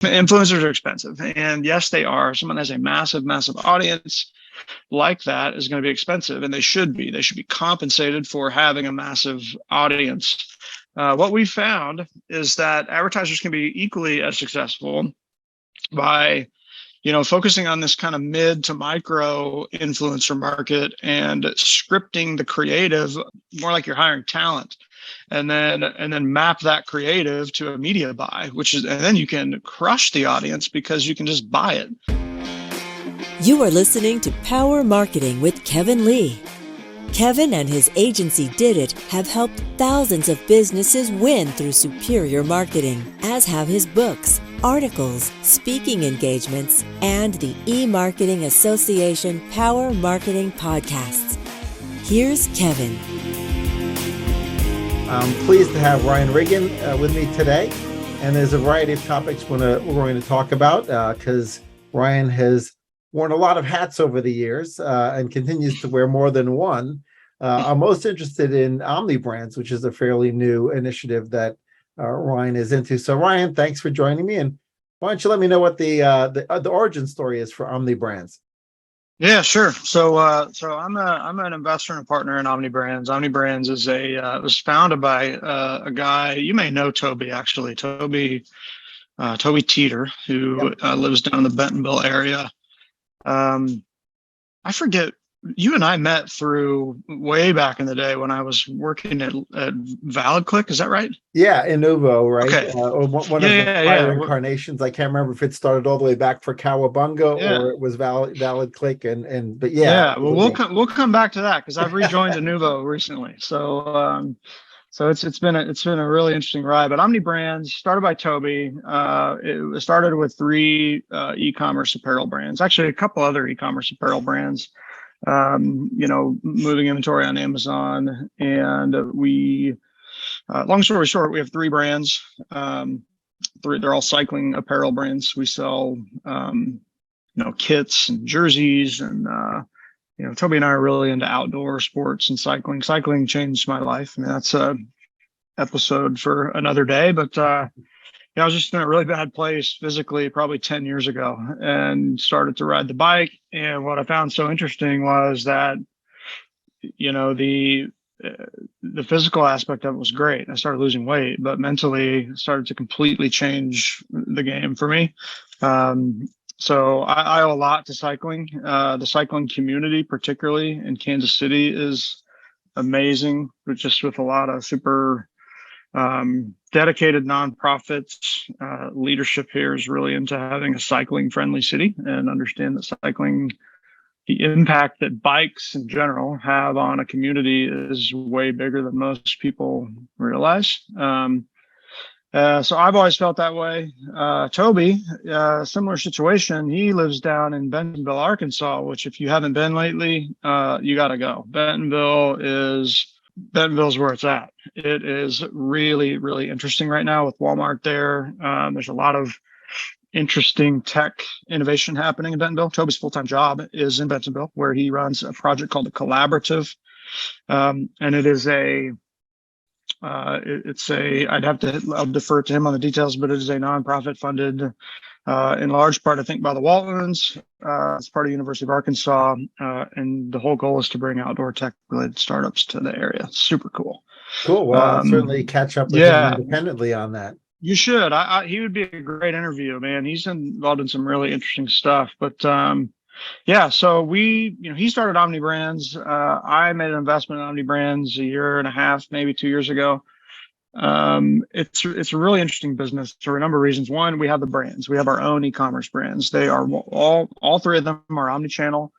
Influencers are expensive, and yes, they are. Someone that has a massive, massive audience like that is going to be expensive, and they should be. They should be compensated for having a massive audience. What we found is that advertisers can be equally as successful by focusing on this kind of mid to micro influencer market and scripting the creative more like you're hiring talent, and then map that creative to a media buy, and then you can crush the audience because you can just buy it. You are listening to Power Marketing with Kevin Lee. Kevin and his agency Did It have helped thousands of businesses win through superior marketing, as have his books, articles, speaking engagements, and the eMarketing Association Power Marketing podcasts. Here's Kevin. I'm pleased to have Ryan Riggin with me today, and there's a variety of topics we're going to talk about because Ryan has worn a lot of hats over the years and continues to wear more than one. I'm most interested in Omnibrands, which is a fairly new initiative that Ryan is into. So Ryan, thanks for joining me. And why don't you let me know what the origin story is for Omnibrands? Yeah, sure. So I'm an investor and a partner in Omnibrands. Omnibrands is it was founded by a guy you may know, Toby, actually. Toby Teeter, who lives down in the Bentonville area. I forget, you and I met through way back in the day when I was working at ValidClick. Is that right? Yeah, Inuvo, right? Okay. Or one of the prior incarnations. I can't remember if it started all the way back for Cowabunga or it was ValidClick. But yeah. Well, we'll come back to that because I've rejoined Inuvo recently. So it's been a really interesting ride. But Omnibrands started by Toby. It started with 3 e-commerce apparel brands, actually a couple other e-commerce apparel brands. Moving inventory on Amazon, and we. Long story short, we have 3 brands. They're all cycling apparel brands. We sell kits and jerseys, and Toby and I are really into outdoor sports and cycling. Cycling changed my life. I mean, that's a episode for another day, but I was just in a really bad place physically probably 10 years ago and started to ride the bike. And what I found so interesting was that, the physical aspect of it was great. I started losing weight, but mentally started to completely change the game for me. So I owe a lot to cycling. The cycling community, particularly in Kansas City, is amazing, but just with a lot of super dedicated nonprofits. Leadership here is really into having a cycling friendly city and understand that cycling, the impact that bikes in general have on a community is way bigger than most people realize. So I've always felt that way. Toby, similar situation. He lives down in Bentonville, Arkansas, which if you haven't been lately, you got to go. Bentonville's where it's at. It is really, really interesting right now with Walmart there. There's a lot of interesting tech innovation happening in Bentonville. Toby's full-time job is in Bentonville, where he runs a project called the Collaborative. And it is I'll defer to him on the details, but it is a nonprofit funded, in large part, I think, by the Waltons. It's part of the University of Arkansas. And the whole goal is to bring outdoor tech related startups to the area. Super cool. Cool. Well, I'll certainly catch up with him independently on that. You should. He would be a great interview, man. He's involved in some really interesting stuff. But so he started Omnibrands. I made an investment in Omnibrands a year and a half, maybe 2 years ago. It's a really interesting business for a number of reasons. One, we have the brands. We have our own e-commerce brands. They are all 3 of them are omnichannel.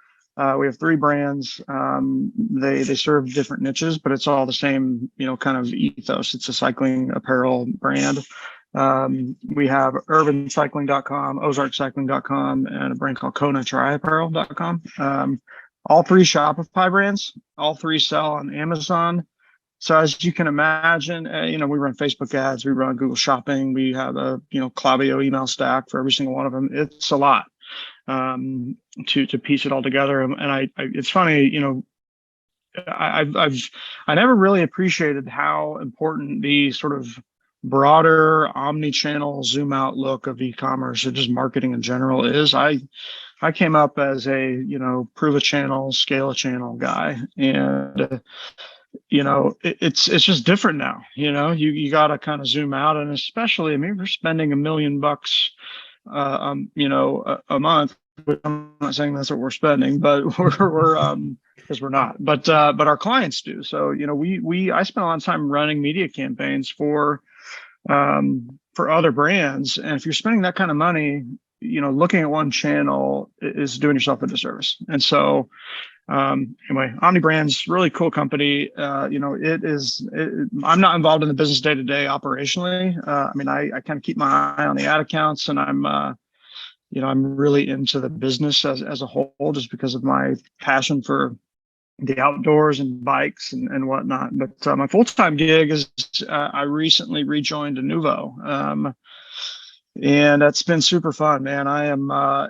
We have 3 brands. They serve different niches, but it's all the same, kind of ethos. It's a cycling apparel brand. We have urbancycling.com, ozarkcycling.com, and a brand called KonaTriApparel.com. All 3 Shopify brands, all 3 sell on Amazon. So as you can imagine, we run Facebook ads, we run Google Shopping, we have a, Klaviyo email stack for every single one of them. It's a lot to piece it all together. And it's funny, I never really appreciated how important the sort of broader omni-channel zoom out look of e-commerce or just marketing in general is. I came up as a, prove a channel, scale a channel guy. And, it's just different now. You got to kind of zoom out. And especially, I mean, we're spending $1 million, a month. I'm not saying that's what we're spending, but we're because we're not. But our clients do. So, I spend a lot of time running media campaigns for other brands. And if you're spending that kind of money, looking at one channel is doing yourself a disservice. And so, anyway, Omnibrands, really cool company. I'm not involved in the business day to day operationally. I kind of keep my eye on the ad accounts, and I'm really into the business as a whole, just because of my passion for the outdoors and bikes and whatnot. But my full-time gig is I recently rejoined Inuvo. And that's been super fun, man.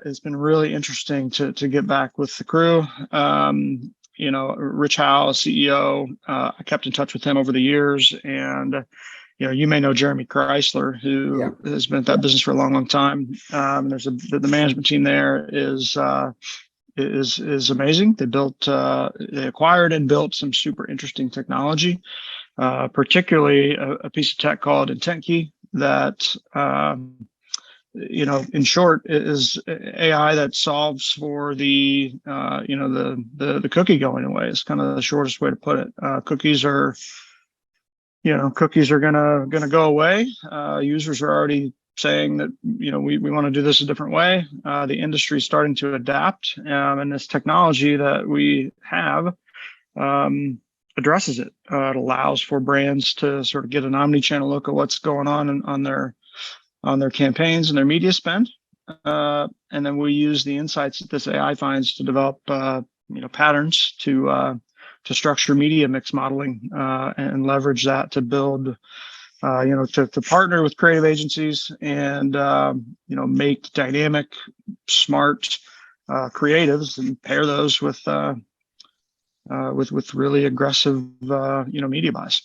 It's been really interesting to get back with the crew. Rich Howe, CEO, I kept in touch with him over the years. And, you may know Jeremy Chrysler, who has been at that business for a long, long time. There's the management team there is amazing. They acquired and built some super interesting technology, particularly a piece of tech called IntentKey that, in short, is AI that solves for the cookie going away. Is kind of the shortest way to put it. Cookies are gonna go away. Users are already saying that we want to do this a different way. The industry is starting to adapt, and this technology that we have addresses it. It allows for brands to sort of get an omni-channel look at what's going on their campaigns and their media spend, and then we use the insights that this AI finds to develop patterns to structure media mix modeling and leverage that to build. To partner with creative agencies and, make dynamic, smart creatives and pair those with really aggressive, media buys.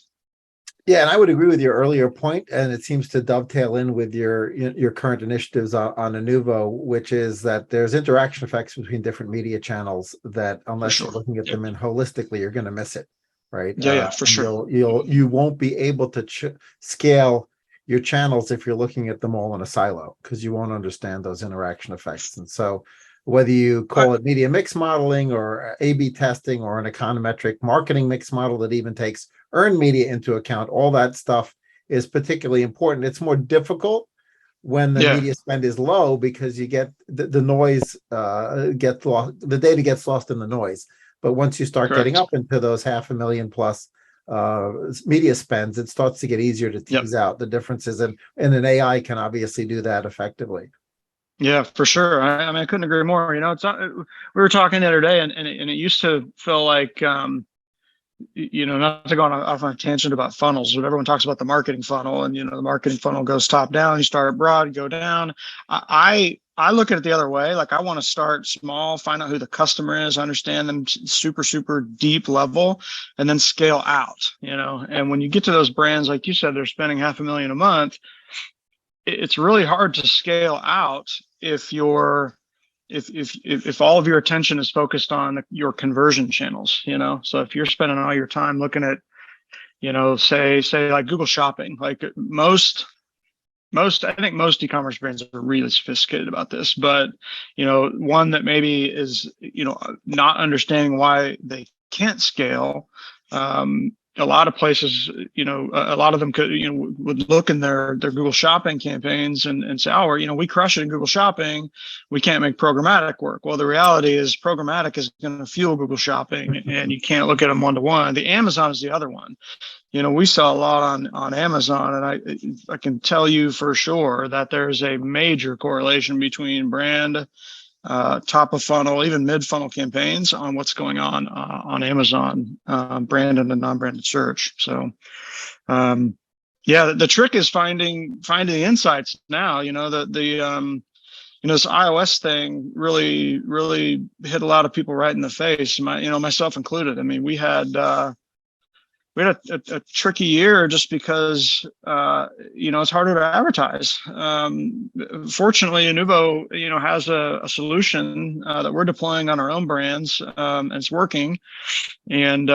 Yeah, and I would agree with your earlier point, and it seems to dovetail in with your current initiatives on Inuvo, which is that there's interaction effects between different media channels that, unless you're looking at them in holistically, you're going to miss it. Right. Yeah, for sure. You won't be able to scale your channels if you're looking at them all in a silo, because you won't understand those interaction effects. And so whether you call it media mix modeling or A/B testing or an econometric marketing mix model that even takes earned media into account, all that stuff is particularly important. It's more difficult when the media spend is low, because you get the noise gets lost, the data gets lost in the noise. But once you start getting up into those 500,000 plus media spends, it starts to get easier to tease out the differences. And an AI can obviously do that effectively. Yeah, for sure. I couldn't agree more. It's not, we were talking the other day, and it used to feel like, not to go off on a tangent about funnels, but everyone talks about the marketing funnel, and the marketing funnel goes top down. You start broad, go down. I look at it the other way. Like, I want to start small, find out who the customer is, understand them super, super deep level, and then scale out, and when you get to those brands, like you said, they're spending $500,000 a month. It's really hard to scale out if all of your attention is focused on your conversion channels, so if you're spending all your time looking at, say like Google Shopping, like I think most e-commerce brands are really sophisticated about this, but, one that maybe is, not understanding why they can't scale. A lot of places, a lot of them could, would look in their Google Shopping campaigns and say, oh, we crush it in Google Shopping. We can't make programmatic work. Well, the reality is programmatic is going to fuel Google Shopping, and you can't look at them one-to-one. The Amazon is the other one. We sell a lot on Amazon, and I can tell you for sure that there's a major correlation between brand, top of funnel, even mid funnel campaigns on what's going on Amazon, branded and non-branded search. So, the trick is finding the insights now. This iOS thing really hit a lot of people right in the face, myself included. I mean, we had, we had a tricky year just because, it's harder to advertise. Fortunately, Inuvo, has a solution that we're deploying on our own brands, and it's working. And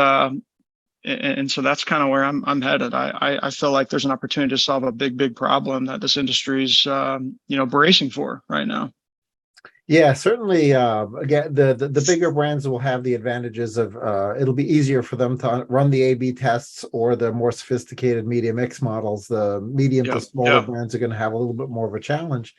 so that's kind of where I'm headed. I feel like there's an opportunity to solve a big problem that this industry's, bracing for right now. Yeah, certainly. Again, the bigger brands will have the advantages of it'll be easier for them to run the A/B tests, or the more sophisticated media mix models. The medium to smaller brands are going to have a little bit more of a challenge.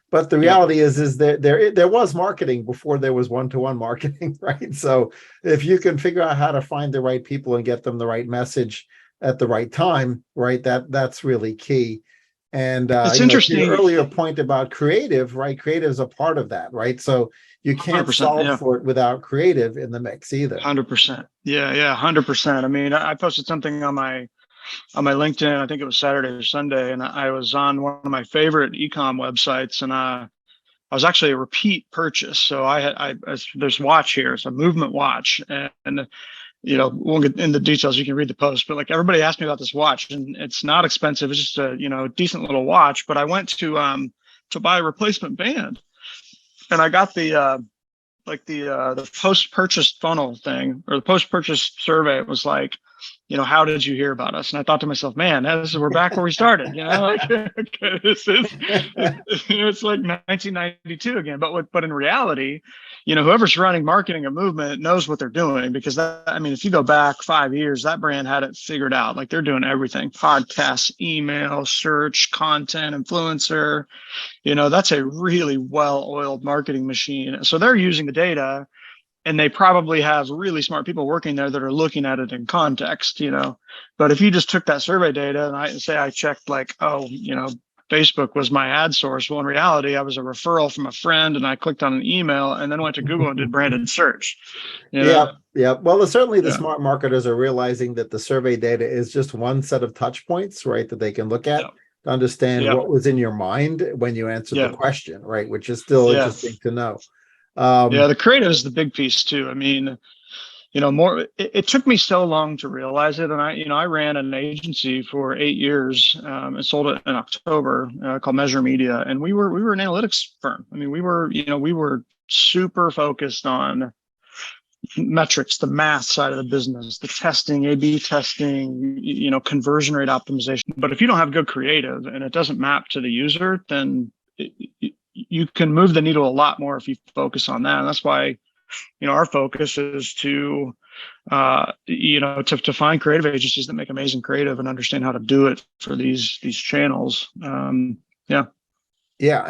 But the reality is that there was marketing before there was one-to-one marketing, right? So if you can figure out how to find the right people and get them the right message at the right time, right, that's really key. And It's to interesting. your earlier point about creative, right? Creative is a part of that, right? So you can't solve for it without creative in the mix either. 100%. Yeah, 100%. I mean, I posted something on my LinkedIn. I think it was Saturday or Sunday, and I was on one of my favorite e-com websites, and I was actually a repeat purchase. So there's watch here. It's a movement watch, and won't get into details. You can read the post, but like, everybody asked me about this watch, and it's not expensive. It's just a decent little watch. But I went to buy a replacement band, and I got the post-purchase funnel thing, or the post-purchase survey. It was like, how did you hear about us? And I thought to myself, man, we're back where we started. It's like 1992 again. But in reality, whoever's running marketing a movement knows what they're doing, because if you go back 5 years, that brand had it figured out. Like, they're doing everything: podcasts, email, search, content, influencer. That's a really well-oiled marketing machine. So they're using the data, and they probably have really smart people working there that are looking at it in context. But if you just took that survey data and I checked, like, Facebook was my ad source. Well, in reality, I was a referral from a friend, and I clicked on an email and then went to Google and did branded search. Yeah. Well, certainly the smart marketers are realizing that the survey data is just one set of touch points, right, that they can look at to understand what was in your mind when you answered the question, right, which is still interesting to know. The creative is the big piece too. I mean, it took me so long to realize it. And I ran an agency for 8 years, and sold it in October, called Measure Media. And we were an analytics firm. I mean, we were super focused on metrics, the math side of the business, the testing, A/B testing, conversion rate optimization. But if you don't have good creative and it doesn't map to the user, then you can move the needle a lot more if you focus on that. And that's why, our focus is to find creative agencies that make amazing creative and understand how to do it for these channels. Yeah,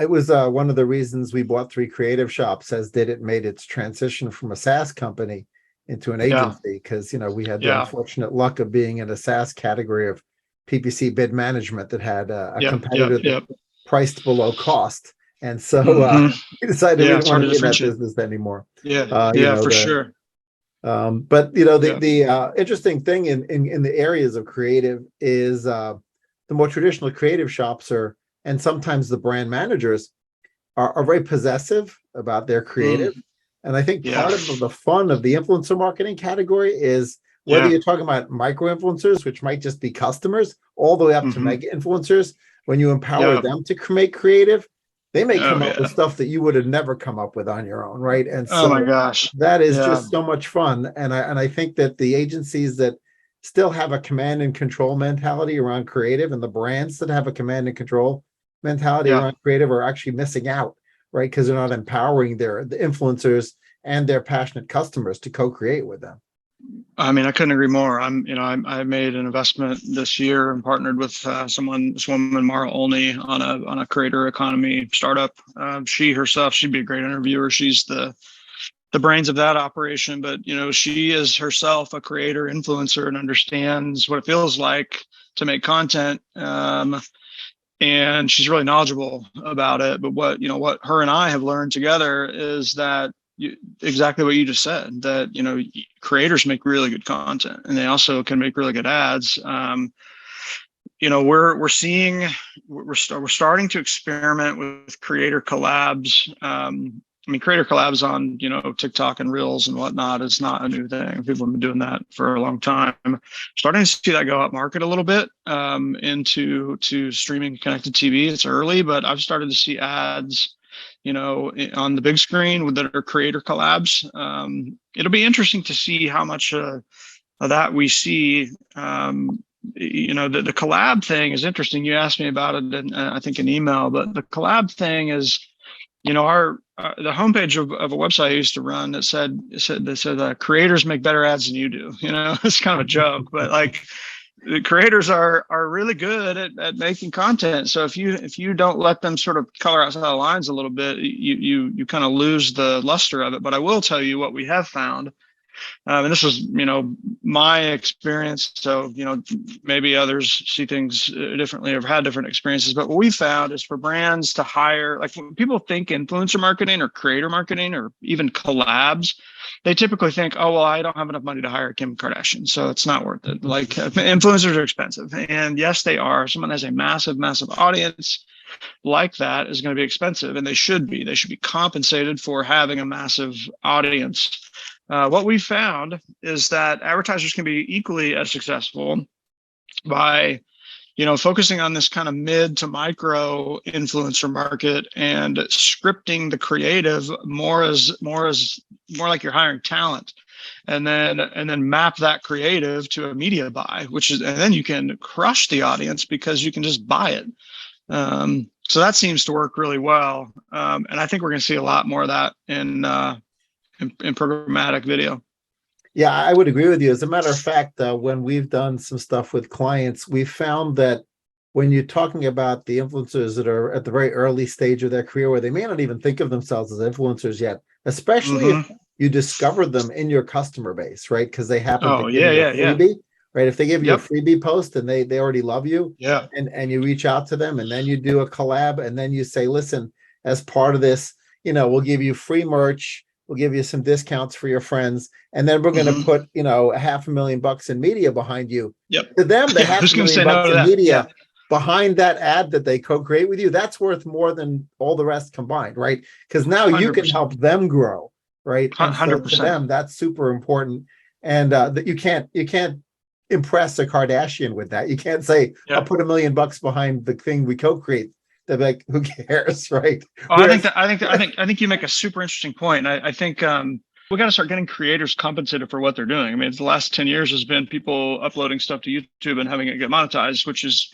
it was one of the reasons we bought 3 creative shops, as did it made its transition from a SaaS company into an agency, because we had the unfortunate luck of being in a SaaS category of PPC bid management that had a competitor that priced below cost. And so we decided we didn't want to be in that business anymore. For sure. But the interesting thing in the areas of creative is the more traditional creative shops and sometimes the brand managers are very possessive about their creative. And I think part of the fun of the influencer marketing category is whether you're talking about micro influencers, which might just be customers, all the way up to mega influencers. When you empower them to make creative, they may come up with stuff that you would have never come up with on your own, right? And so, oh my gosh, that is just so much fun. And I think that the agencies that still have a command and control mentality around creative, and the brands that have a command and control mentality around creative, are actually missing out, right? Because they're not empowering the influencers and their passionate customers to co-create with them. I mean, I couldn't agree more. I made an investment this year and partnered with this woman, Mara Olney, on a creator economy startup. She herself, she'd be a great interviewer. She's the brains of that operation, but she is herself a creator influencer and understands what it feels like to make content. And she's really knowledgeable about it. But what her and I have learned together is that exactly what you just said, that creators make really good content, and they also can make really good ads. We're starting to experiment with creator collabs. I mean, creator collabs on, TikTok and Reels and whatnot is not a new thing. People have been doing that for a long time. Starting to see that go up market a little bit into streaming connected TV. It's early, but I've started to see ads, on the big screen that are creator collabs. It'll be interesting to see how much of that we see. The collab thing is interesting. You asked me about it, and I think an email, but the collab thing is, our the homepage of a website I used to run that said creators make better ads than you do. It's kind of a joke, but like the creators are really good at making content. So if you don't let them sort of color outside the lines a little bit, you kind of lose the luster of it. But I will tell you what we have found. And this is, my experience. So, maybe others see things differently or have had different experiences. But what we found is for brands to hire, like when people think influencer marketing or creator marketing or even collabs, they typically think, oh, well, I don't have enough money to hire Kim Kardashian, so it's not worth it. Like influencers are expensive. And yes, they are. Someone has a massive, massive audience like that is going to be expensive, and they should be. They should be compensated for having a massive audience. What we found is that advertisers can be equally as successful by, focusing on this kind of mid to micro influencer market and scripting the creative more like you're hiring talent, and then map that creative to a media buy, and then you can crush the audience because you can just buy it. So that seems to work really well, and I think we're going to see a lot more of that in programmatic video. Yeah, I would agree with you. As a matter of fact, when we've done some stuff with clients, we've found that when you're talking about the influencers that are at the very early stage of their career, where they may not even think of themselves as influencers yet, especially if you discover them in your customer base, right? Because they happen to give you a freebie, right? If they give you a freebie post and they already love you, and you reach out to them, and then you do a collab, and then you say, listen, as part of this, we'll give you free merch. We'll give you some discounts for your friends, and then we're going to put, $500,000 in media behind you. To them, the $500,000 in media behind that ad that they co-create with you, that's worth more than all the rest combined, right? Because now 100%. You can help them grow, right? And 100%. So to them, that's super important, and that you can't impress a Kardashian with that. You can't say, I'll put $1 million behind the thing we co-create. They're like, who cares, right? I think you make a super interesting point. And I think we got to start getting creators compensated for what they're doing. I mean, the last 10 years has been people uploading stuff to YouTube and having it get monetized, which is,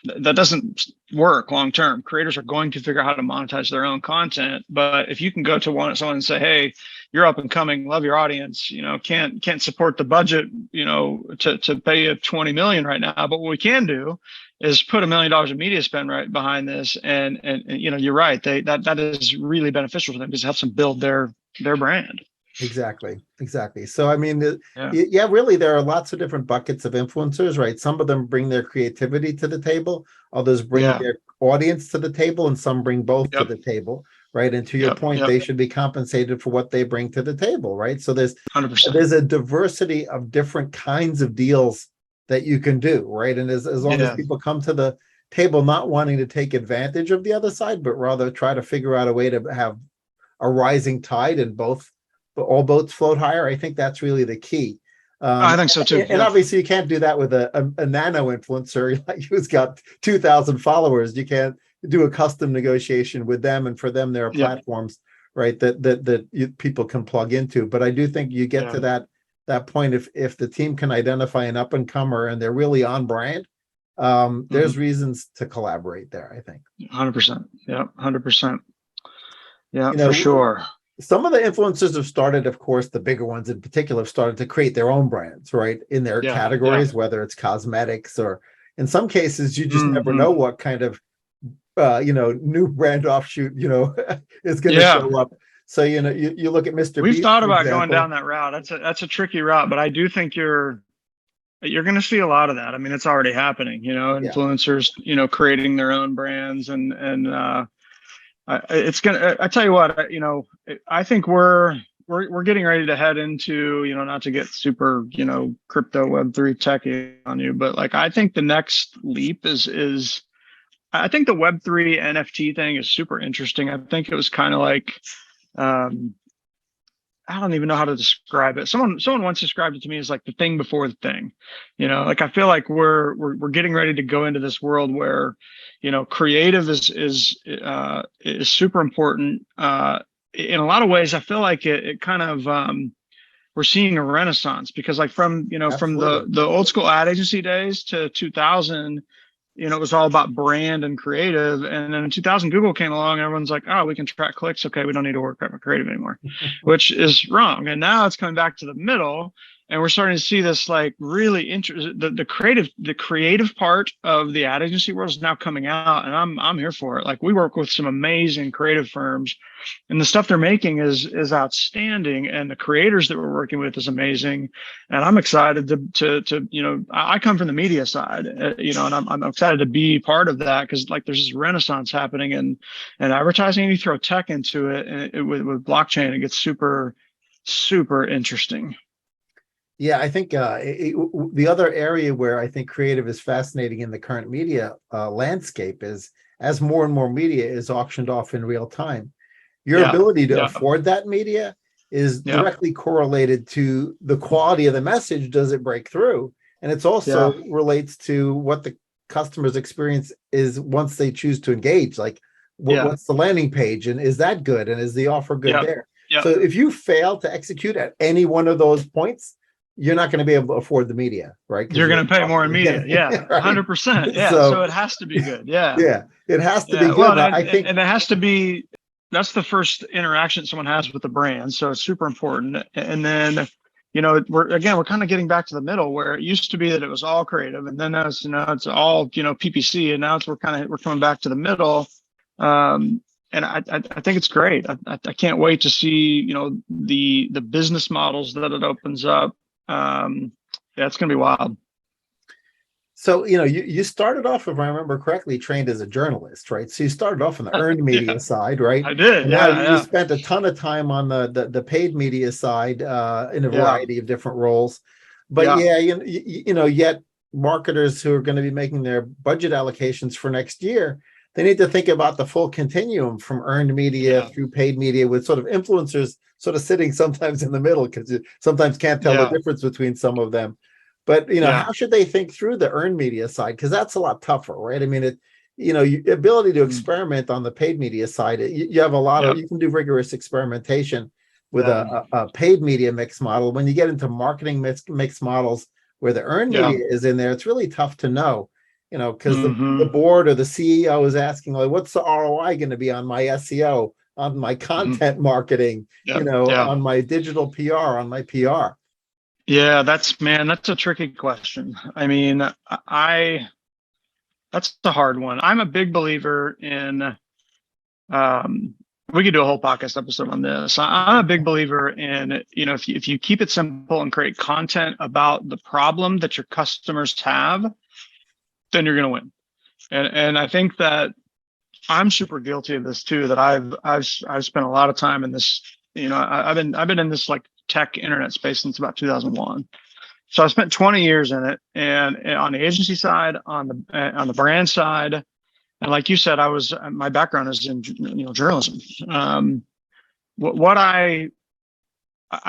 that doesn't work long term. Creators are going to figure out how to monetize their own content. But if you can go to someone and say, hey, you're up and coming, love your audience, can't support the budget, to pay you 20 million right now. But what we can do is put $1 million in media spend right behind this. And you're right. That is really beneficial for them because it helps them build their brand. Exactly. So, I mean, really, there are lots of different buckets of influencers, right? Some of them bring their creativity to the table. Others bring their audience to the table, and some bring both to the table, right? And to your point, they should be compensated for what they bring to the table, right? So there's 100%. There's a diversity of different kinds of deals that you can do, right? And as long as people come to the table not wanting to take advantage of the other side, but rather try to figure out a way to have a rising tide and all boats float higher, I think that's really the key. I think so too. And obviously you can't do that with a nano influencer who's got 2,000 followers. You can't do a custom negotiation with them, and for them there are platforms, right, that people can plug into. But I do think you get to that point if the team can identify an up and comer and they're really on brand, there's reasons to collaborate there, I think. 100%. Yeah, 100%. Yeah, for sure. Some of the influencers have started, of course, the bigger ones in particular have started to create their own brands, right, in their categories, whether it's cosmetics or in some cases, you just never know what kind of, new brand offshoot, is going to show up. So, you look at Mr. We've Beast, thought about going down that route. That's a tricky route, but I do think you're going to see a lot of that. I mean, it's already happening, influencers, creating their own brands and it's gonna. I tell you what, I think we're getting ready to head into, not to get super, crypto Web3 techie on you, but like I think the next leap is I think the Web3 NFT thing is super interesting. I think it was kind of like I don't even know how to describe it. Someone once described it to me as like the thing before the thing. Like I feel like we're getting ready to go into this world where, creative is super important. In a lot of ways, I feel like it kind of we're seeing a renaissance, because like from Absolutely. the old school ad agency days to 2000, it was all about brand and creative. And then in 2000, Google came along and everyone's like, oh, we can track clicks. Okay, we don't need to work on creative anymore, which is wrong. And now it's coming back to the middle. And we're starting to see this like really interesting, the creative part of the ad agency world is now coming out, and I'm here for it. Like we work with some amazing creative firms, and the stuff they're making is outstanding, and the creators that we're working with is amazing. And I'm excited to I come from the media side, and I'm excited to be part of that, because like there's this renaissance happening and advertising. You throw tech into it, and with blockchain, it gets super interesting. Yeah, I think the other area where I think creative is fascinating in the current media landscape is as more and more media is auctioned off in real time. Your ability to afford that media is directly correlated to the quality of the message. Does it break through? And it's also relates to what the customer's experience is once they choose to engage. Like, what's the landing page, and is that good? And is the offer good there? So if you fail to execute at any one of those points, you're not going to be able to afford the media, right? You're going to pay more in media. Yeah. 100%. Yeah. So it has to be good. Yeah. Yeah. It has to be good. Well, I think, and it has to be, that's the first interaction someone has with the brand. So it's super important. And then, we're kind of getting back to the middle, where it used to be that it was all creative, and then it's all, PPC. And now we're coming back to the middle. And I think it's great. I can't wait to see, the business models that it opens up. It's going to be wild. So, you started off, if I remember correctly, trained as a journalist, right? So you started off on the earned media side, right? I did. And now you spent a ton of time on the paid media side in a variety of different roles. But yet marketers who are going to be making their budget allocations for next year, they need to think about the full continuum from earned media through paid media, with sort of influencers sort of sitting sometimes in the middle, because you sometimes can't tell the difference between some of them. But, how should they think through the earned media side? Because that's a lot tougher, right? I mean, ability to experiment on the paid media side, you have a lot of, you can do rigorous experimentation with a paid media mix model. When you get into marketing mix models where the earned media is in there, it's really tough to know. Because the board or the CEO is asking, like, what's the ROI going to be on my SEO, on my content marketing, on my digital PR, on my PR? Yeah, that's a tricky question. I mean, that's a hard one. I'm a big believer in, we could do a whole podcast episode on this. I'm a big believer in, if you keep it simple and create content about the problem that your customers have, then you're going to win. And I think that I'm super guilty of this too, that I've spent a lot of time in this, I've been in this like tech internet space since about 2001. So I spent 20 years in it, and on the agency side, on the brand side, and like you said, my background is in journalism. What I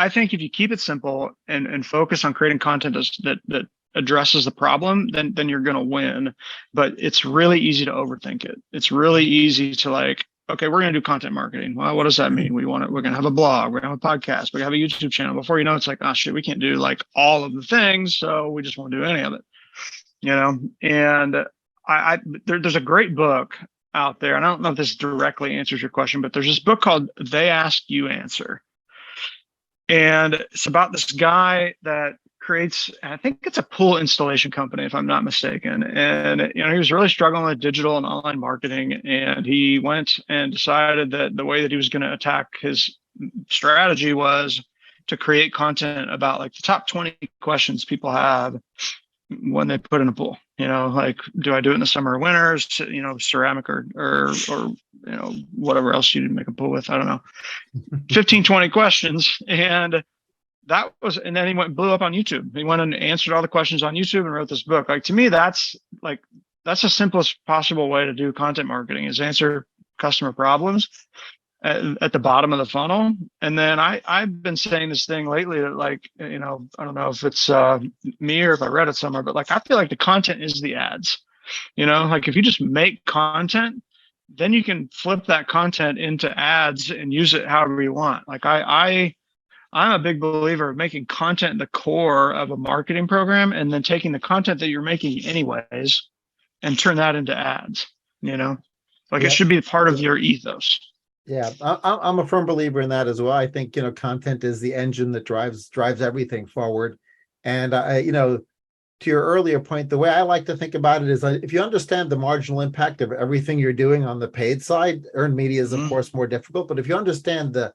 think, if you keep it simple and focus on creating content that addresses the problem, then you're going to win. But it's really easy to overthink it. It's really easy to like, okay, we're going to do content marketing. Well, what does that mean? We're going to have a blog, we're going to have a podcast, we're going to have a YouTube channel. Before you know, it's like, oh shit, we can't do like all of the things. So we just won't do any of it, and there's a great book out there. And I don't know if this directly answers your question, but there's this book called They Ask You Answer. And it's about this guy that creates, I think it's a pool installation company, if I'm not mistaken. And, he was really struggling with digital and online marketing. And he went and decided that the way that he was going to attack his strategy was to create content about like the top 20 questions people have when they put in a pool. Like, do I do it in the summer or winter? Ceramic or whatever else you make a pool with. I don't know. 15, 20 questions. And then he blew up on YouTube. He went and answered all the questions on YouTube and wrote this book. Like, to me, that's the simplest possible way to do content marketing, is answer customer problems. at the bottom of the funnel. And then I've been saying this thing lately that, like, I don't know if it's me or if I read it somewhere, but like, I feel like the content is the ads. Like if you just make content, then you can flip that content into ads and use it however you want. Like I'm a big believer of making content the core of a marketing program, and then taking the content that you're making anyways and turn that into ads. Like Yeah. it should be part of your ethos. Yeah, I'm a firm believer in that as well. I think, content is the engine that drives everything forward. And to your earlier point, the way I like to think about it is, if you understand the marginal impact of everything you're doing on the paid side, earned media is of course more difficult, but if you understand the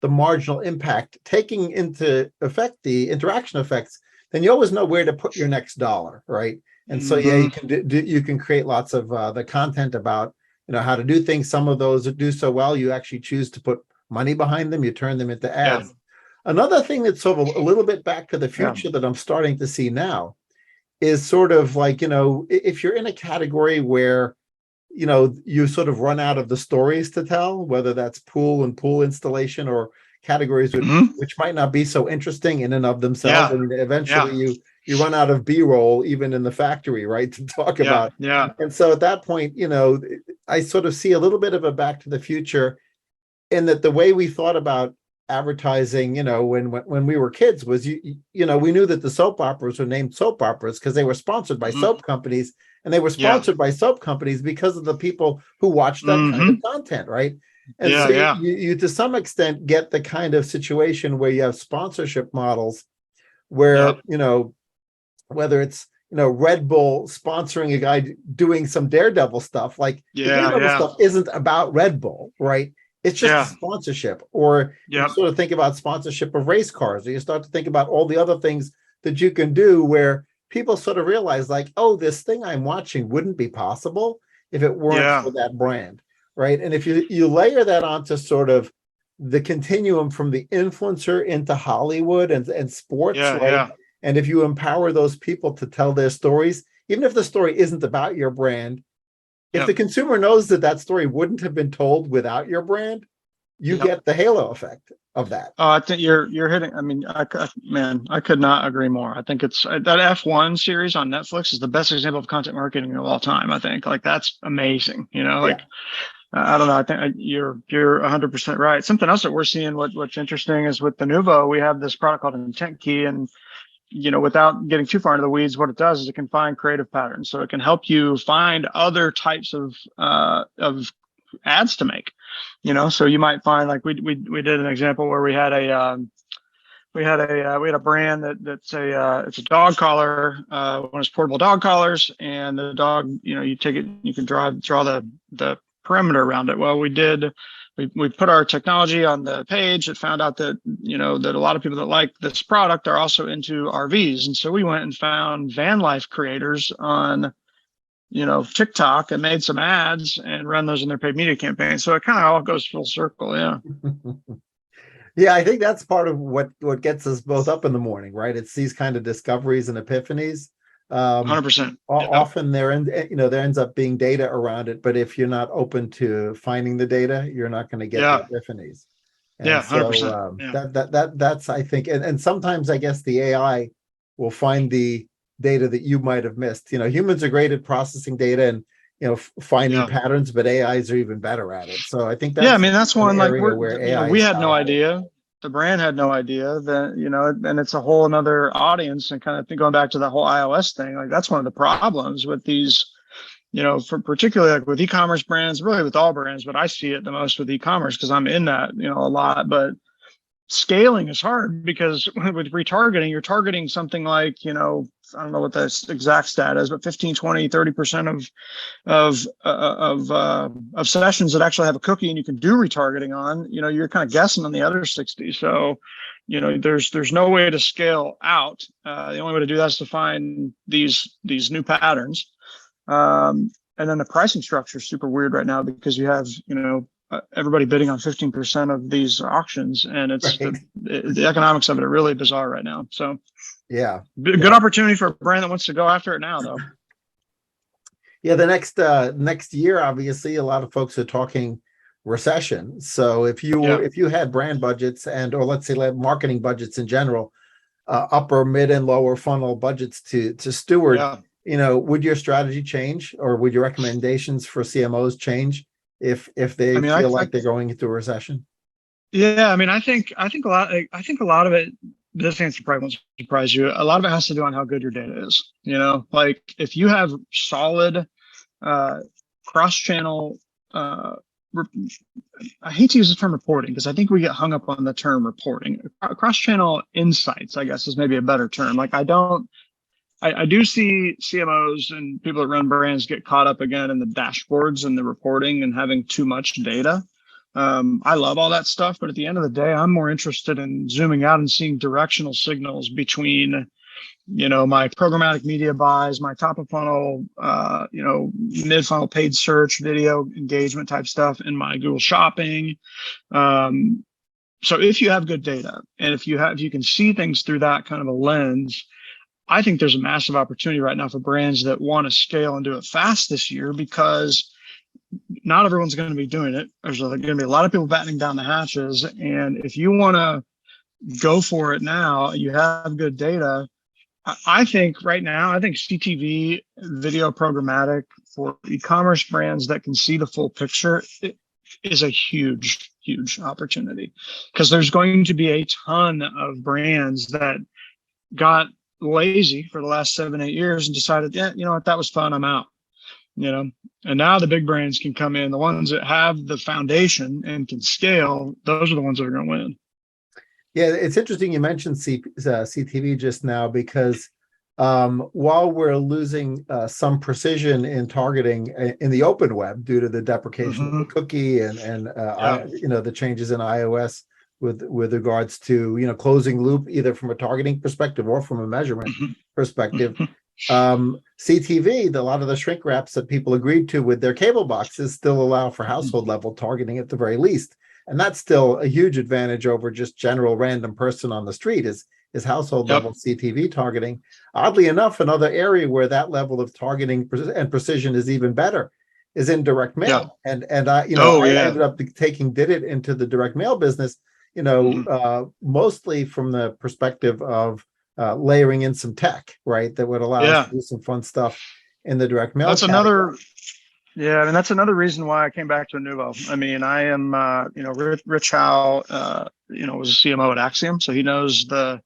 marginal impact, taking into effect the interaction effects, then you always know where to put your next dollar, right? And so you can you can create lots of the content about how to do things. Some of those that do so well, you actually choose to put money behind them. You turn them into ads. Yeah. Another thing that's sort of a little bit back to the future that I'm starting to see now is sort of like, if you're in a category where, you sort of run out of the stories to tell, whether that's pool and pool installation, or categories which might not be so interesting in and of themselves. Yeah. I mean, eventually you run out of B-roll, even in the factory, right, to talk about. Yeah. And so at that point, I sort of see a little bit of a back to the future, in that the way we thought about advertising, when we were kids, was we knew that the soap operas were named soap operas because they were sponsored by soap companies, and they were sponsored by soap companies because of the people who watched that kind of content, right? And you to some extent get the kind of situation where you have sponsorship models where whether it's Red Bull sponsoring a guy doing some Daredevil stuff, like the Daredevil stuff isn't about Red Bull, right? It's just a sponsorship. Or you sort of think about sponsorship of race cars, or you start to think about all the other things that you can do, where people sort of realize, like, oh, this thing I'm watching wouldn't be possible if it weren't for that brand, right? And if you layer that onto sort of the continuum from the influencer into Hollywood and sports, right? And if you empower those people to tell their stories, even if the story isn't about your brand, if the consumer knows that story wouldn't have been told without your brand, you get the halo effect of that. Oh, I think you're hitting. I mean, I could not agree more. I think it's that F1 series on Netflix is the best example of content marketing of all time. I think, like, that's amazing. I don't know. I think you're 100% right. Something else that we're seeing, what's interesting, is with the Inuvo, we have this product called Intent Key, and without getting too far into the weeds, what it does is it can find creative patterns. So it can help you find other types of ads to make. So you might find, like, we did an example where we had a brand that's it's a dog collar, one of those portable dog collars, and the dog, you take it, you can draw the perimeter around it. Well, we put our technology on the page. It found out that, that a lot of people that like this product are also into RVs. And so we went and found van life creators on, TikTok, and made some ads and run those in their paid media campaign. So it kind of all goes full circle. Yeah. Yeah, I think that's part of what gets us both up in the morning, right? It's these kind of discoveries and epiphanies. 100%. Often there ends up being data around it, but if you're not open to finding the data, you're not going to get the epiphanies. And 100%. That's, I think, and sometimes I guess the AI will find the data that you might have missed. Humans are great at processing data and finding patterns, but AIs are even better at it. So I think that's one, like, where AI we had no idea. The brand had no idea that, and it's a whole another audience, and kind of going back to the whole iOS thing. Like, that's one of the problems with these, for particularly like with e-commerce brands, really with all brands, but I see it the most with e-commerce because I'm in that, a lot. But scaling is hard because with retargeting, you're targeting something like, I don't know what the exact stat is, but 15, 20, 30% of sessions that actually have a cookie and you can do retargeting on, you're kind of guessing on the other 60. So, there's no way to scale out. The only way to do that is to find these new patterns. And then the pricing structure is super weird right now because you have, everybody bidding on 15% of these auctions, and it's the economics of it are really bizarre right now. So good opportunity for a brand that wants to go after it now, though. Yeah, the next year, obviously, a lot of folks are talking recession. So if you had brand budgets or let's say like marketing budgets in general, upper, mid, and lower funnel budgets to steward, would your strategy change, or would your recommendations for CMOs change if they feel like they're going into a recession? Yeah, I mean, I think a lot of it. This answer probably won't surprise you. A lot of it has to do on how good your data is. Like if you have solid cross-channel. I hate to use the term reporting because I think we get hung up on the term reporting. Cross-channel insights, I guess, is maybe a better term. Like I do see CMOs and people that run brands get caught up again in the dashboards and the reporting and having too much data. I love all that stuff, but at the end of the day, I'm more interested in zooming out and seeing directional signals between, my programmatic media buys, my top of funnel, mid funnel paid search, video engagement type stuff, and my Google Shopping. So if you have good data and if you can see things through that kind of a lens, I think there's a massive opportunity right now for brands that want to scale and do it fast this year, because not everyone's going to be doing it. There's going to be a lot of people battening down the hatches. And if you want to go for it now, you have good data. I think right now, CTV video programmatic for e-commerce brands that can see the full picture is a huge, huge opportunity, because there's going to be a ton of brands that got lazy for the last 7-8 years and decided, that was fun, I'm out. And now the big brands can come in. The ones that have the foundation and can scale, those are the ones that are going to win. Yeah, it's interesting you mentioned CTV just now, because while we're losing some precision in targeting in the open web due to the deprecation of the cookie and the changes in iOS with regards to closing loop, either from a targeting perspective or from a measurement perspective. CTV, a lot of the shrink wraps that people agreed to with their cable boxes still allow for household level targeting at the very least. And that's still a huge advantage over just general random person on the street is household level CTV targeting. Oddly enough, another area where that level of targeting and precision is even better is in direct mail. And I ended up did it into the direct mail business, mostly from the perspective of layering in some tech, right, that would allow us to do some fun stuff in the direct mail. That's that's another reason why I came back to Inuvo. I mean, I am, Rich Howe, was a CMO at Axiom, so he knows the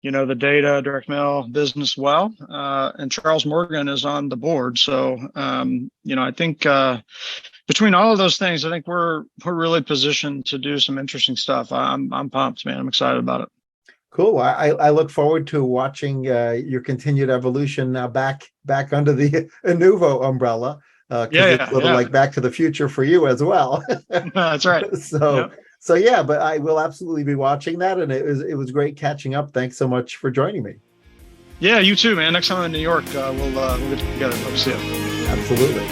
data direct mail business well. And Charles Morgan is on the board. So, I think between all of those things, I think we're really positioned to do some interesting stuff. I'm pumped, man. I'm excited about it. Cool. I look forward to watching your continued evolution now back under the Inuvo umbrella. It's a little like Back to the Future for you as well. That's right. But I will absolutely be watching that, and it was great catching up. Thanks so much for joining me. Yeah, you too, man. Next time I'm in New York, we'll get together. Hope to see you. Absolutely.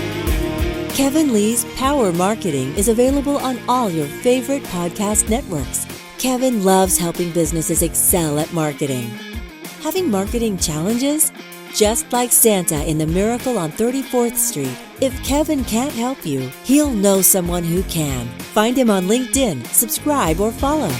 Kevin Lee's Power Marketing is available on all your favorite podcast networks. Kevin loves helping businesses excel at marketing. Having marketing challenges? Just like Santa in The Miracle on 34th Street, if Kevin can't help you, he'll know someone who can. Find him on LinkedIn, subscribe, or follow.